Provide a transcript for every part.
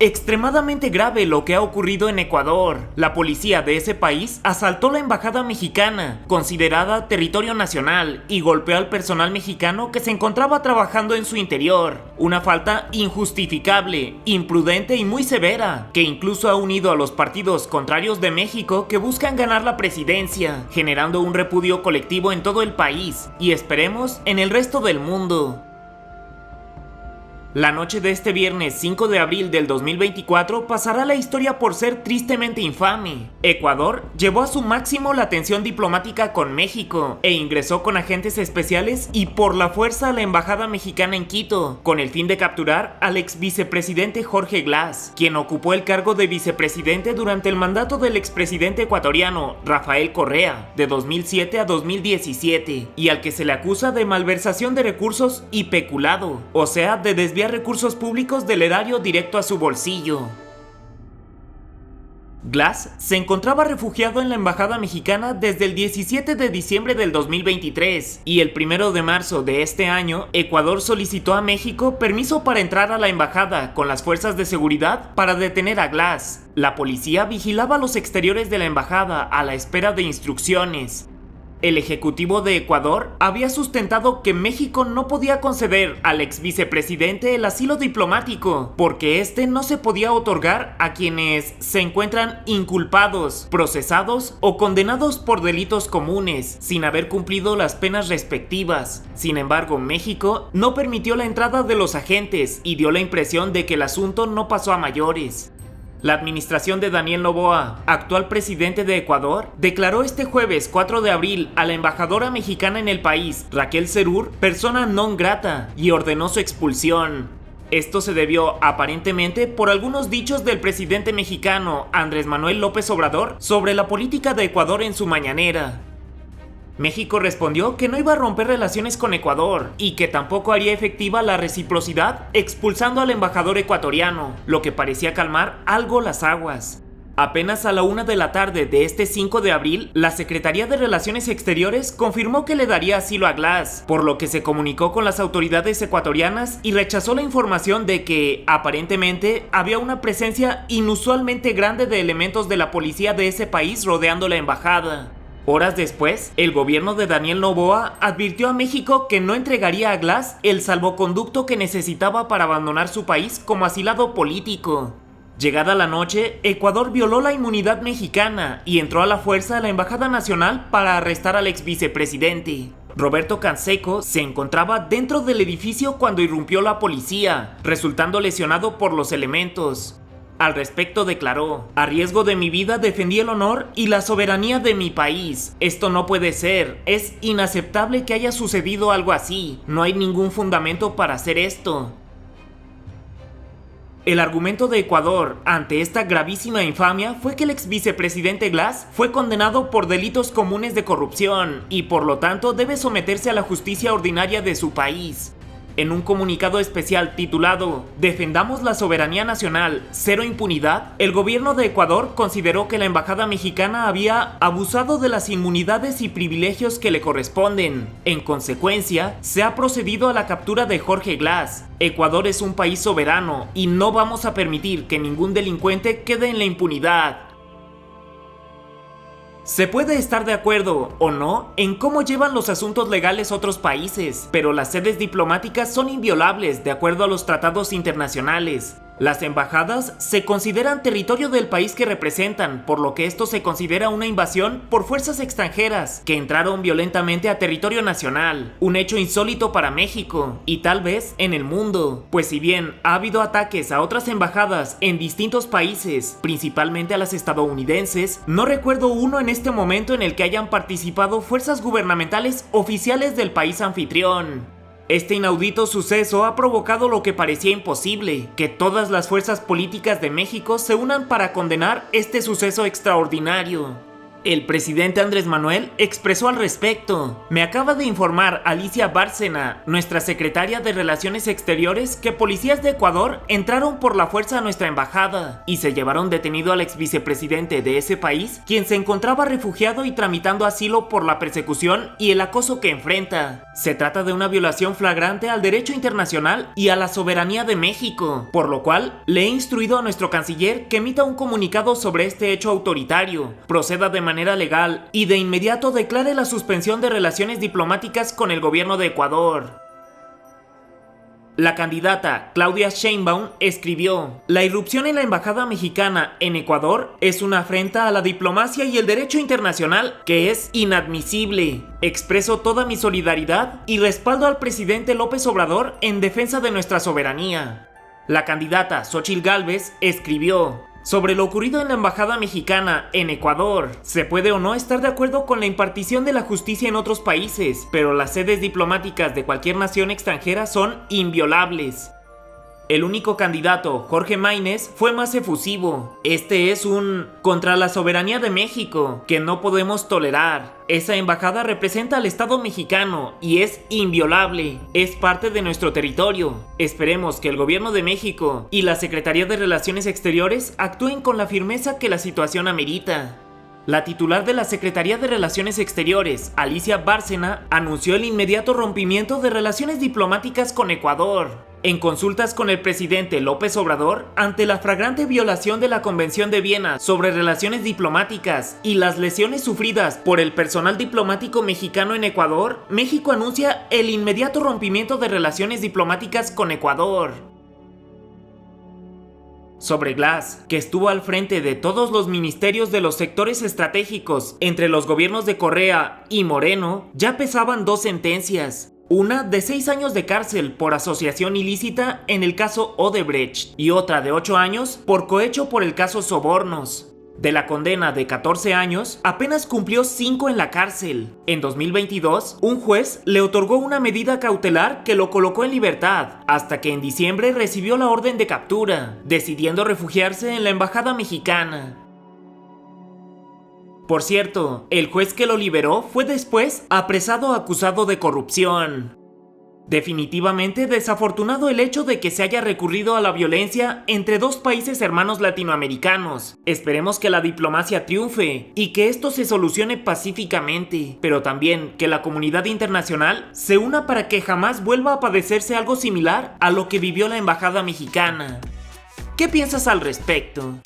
Extremadamente grave lo que ha ocurrido en Ecuador. La policía de ese país asaltó la embajada mexicana, considerada territorio nacional, y golpeó al personal mexicano que se encontraba trabajando en su interior. Una falta injustificable, imprudente y muy severa, que incluso ha unido a los partidos contrarios de México que buscan ganar la presidencia, generando un repudio colectivo en todo el país y esperemos en el resto del mundo. La noche de este viernes 5 de abril del 2024 pasará a la historia por ser tristemente infame. Ecuador llevó a su máximo la tensión diplomática con México e ingresó con agentes especiales y por la fuerza a la embajada mexicana en Quito, con el fin de capturar al ex vicepresidente Jorge Glass, quien ocupó el cargo de vicepresidente durante el mandato del expresidente ecuatoriano Rafael Correa, de 2007 a 2017, y al que se le acusa de malversación de recursos y peculado, o sea, de desviar recursos públicos del erario directo a su bolsillo. Glass se encontraba refugiado en la embajada mexicana desde el 17 de diciembre del 2023 y el 1 de marzo de este año, Ecuador solicitó a México permiso para entrar a la embajada con las fuerzas de seguridad para detener a Glass. La policía vigilaba los exteriores de la embajada a la espera de instrucciones. El ejecutivo de Ecuador había sustentado que México no podía conceder al ex vicepresidente el asilo diplomático, porque este no se podía otorgar a quienes se encuentran inculpados, procesados o condenados por delitos comunes, sin haber cumplido las penas respectivas. Sin embargo, México no permitió la entrada de los agentes y dio la impresión de que el asunto no pasó a mayores. La administración de Daniel Noboa, actual presidente de Ecuador, declaró este jueves 4 de abril a la embajadora mexicana en el país, Raquel Serur, persona non grata, y ordenó su expulsión. Esto se debió, aparentemente, por algunos dichos del presidente mexicano, Andrés Manuel López Obrador, sobre la política de Ecuador en su mañanera. México respondió que no iba a romper relaciones con Ecuador y que tampoco haría efectiva la reciprocidad expulsando al embajador ecuatoriano, lo que parecía calmar algo las aguas. Apenas a la 1 de la tarde de este 5 de abril, la Secretaría de Relaciones Exteriores confirmó que le daría asilo a Glass, por lo que se comunicó con las autoridades ecuatorianas y rechazó la información de que, aparentemente, había una presencia inusualmente grande de elementos de la policía de ese país rodeando la embajada. Horas después, el gobierno de Daniel Noboa advirtió a México que no entregaría a Glass el salvoconducto que necesitaba para abandonar su país como asilado político. Llegada la noche, Ecuador violó la inmunidad mexicana y entró a la fuerza a la Embajada Nacional para arrestar al ex vicepresidente. Roberto Canseco se encontraba dentro del edificio cuando irrumpió la policía, resultando lesionado por los elementos. Al respecto declaró: "A riesgo de mi vida defendí el honor y la soberanía de mi país. Esto no puede ser, es inaceptable que haya sucedido algo así, no hay ningún fundamento para hacer esto". El argumento de Ecuador ante esta gravísima infamia fue que el ex vicepresidente Glass fue condenado por delitos comunes de corrupción y por lo tanto debe someterse a la justicia ordinaria de su país. En un comunicado especial titulado "Defendamos la soberanía nacional, cero impunidad", el gobierno de Ecuador consideró que la embajada mexicana había abusado de las inmunidades y privilegios que le corresponden. En consecuencia, se ha procedido a la captura de Jorge Glass. Ecuador es un país soberano y no vamos a permitir que ningún delincuente quede en la impunidad. Se puede estar de acuerdo o no en cómo llevan los asuntos legales otros países, pero las sedes diplomáticas son inviolables de acuerdo a los tratados internacionales. Las embajadas se consideran territorio del país que representan, por lo que esto se considera una invasión por fuerzas extranjeras que entraron violentamente a territorio nacional, un hecho insólito para México y tal vez en el mundo, pues si bien ha habido ataques a otras embajadas en distintos países, principalmente a las estadounidenses, no recuerdo uno en este momento en el que hayan participado fuerzas gubernamentales oficiales del país anfitrión. Este inaudito suceso ha provocado lo que parecía imposible, que todas las fuerzas políticas de México se unan para condenar este suceso extraordinario. El presidente Andrés Manuel expresó al respecto. Me acaba de informar Alicia Bárcena, nuestra secretaria de Relaciones Exteriores, que policías de Ecuador entraron por la fuerza a nuestra embajada y se llevaron detenido al ex vicepresidente de ese país, quien se encontraba refugiado y tramitando asilo por la persecución y el acoso que enfrenta. Se trata de una violación flagrante al derecho internacional y a la soberanía de México, por lo cual le he instruido a nuestro canciller que emita un comunicado sobre este hecho autoritario, proceda de manera legal y de inmediato declare la suspensión de relaciones diplomáticas con el gobierno de Ecuador. La candidata Claudia Sheinbaum escribió: la irrupción en la embajada mexicana en Ecuador es una afrenta a la diplomacia y el derecho internacional que es inadmisible. Expreso toda mi solidaridad y respaldo al presidente López Obrador en defensa de nuestra soberanía. La candidata Xóchitl Gálvez escribió: sobre lo ocurrido en la embajada mexicana en Ecuador, se puede o no estar de acuerdo con la impartición de la justicia en otros países, pero las sedes diplomáticas de cualquier nación extranjera son inviolables. El único candidato, Jorge Maynes, fue más efusivo. Este es un contra la soberanía de México, que no podemos tolerar. Esa embajada representa al Estado mexicano y es inviolable. Es parte de nuestro territorio. Esperemos que el gobierno de México y la Secretaría de Relaciones Exteriores actúen con la firmeza que la situación amerita. La titular de la Secretaría de Relaciones Exteriores, Alicia Bárcena, anunció el inmediato rompimiento de relaciones diplomáticas con Ecuador. En consultas con el presidente López Obrador, ante la flagrante violación de la Convención de Viena sobre relaciones diplomáticas y las lesiones sufridas por el personal diplomático mexicano en Ecuador, México anuncia el inmediato rompimiento de relaciones diplomáticas con Ecuador. Sobre Glass, que estuvo al frente de todos los ministerios de los sectores estratégicos entre los gobiernos de Correa y Moreno, ya pesaban dos sentencias. Una de 6 años de cárcel por asociación ilícita en el caso Odebrecht y otra de 8 años por cohecho por el caso Sobornos. De la condena de 14 años, apenas cumplió 5 en la cárcel. En 2022, un juez le otorgó una medida cautelar que lo colocó en libertad, hasta que en diciembre recibió la orden de captura, decidiendo refugiarse en la embajada mexicana. Por cierto, el juez que lo liberó fue después apresado acusado de corrupción. Definitivamente desafortunado el hecho de que se haya recurrido a la violencia entre dos países hermanos latinoamericanos. Esperemos que la diplomacia triunfe y que esto se solucione pacíficamente, pero también que la comunidad internacional se una para que jamás vuelva a padecerse algo similar a lo que vivió la embajada mexicana. ¿Qué piensas al respecto?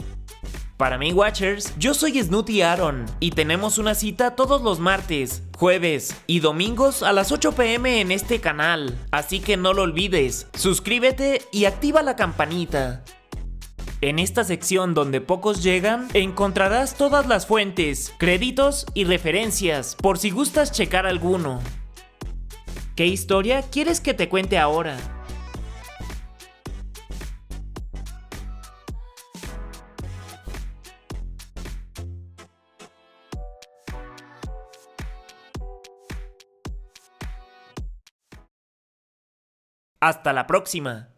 Para mí, Watchers, yo soy Snooty Aaron y tenemos una cita todos los martes, jueves y domingos a las 8 p.m. en este canal, así que no lo olvides, suscríbete y activa la campanita. En esta sección donde pocos llegan, encontrarás todas las fuentes, créditos y referencias, por si gustas checar alguno. ¿Qué historia quieres que te cuente ahora? Hasta la próxima.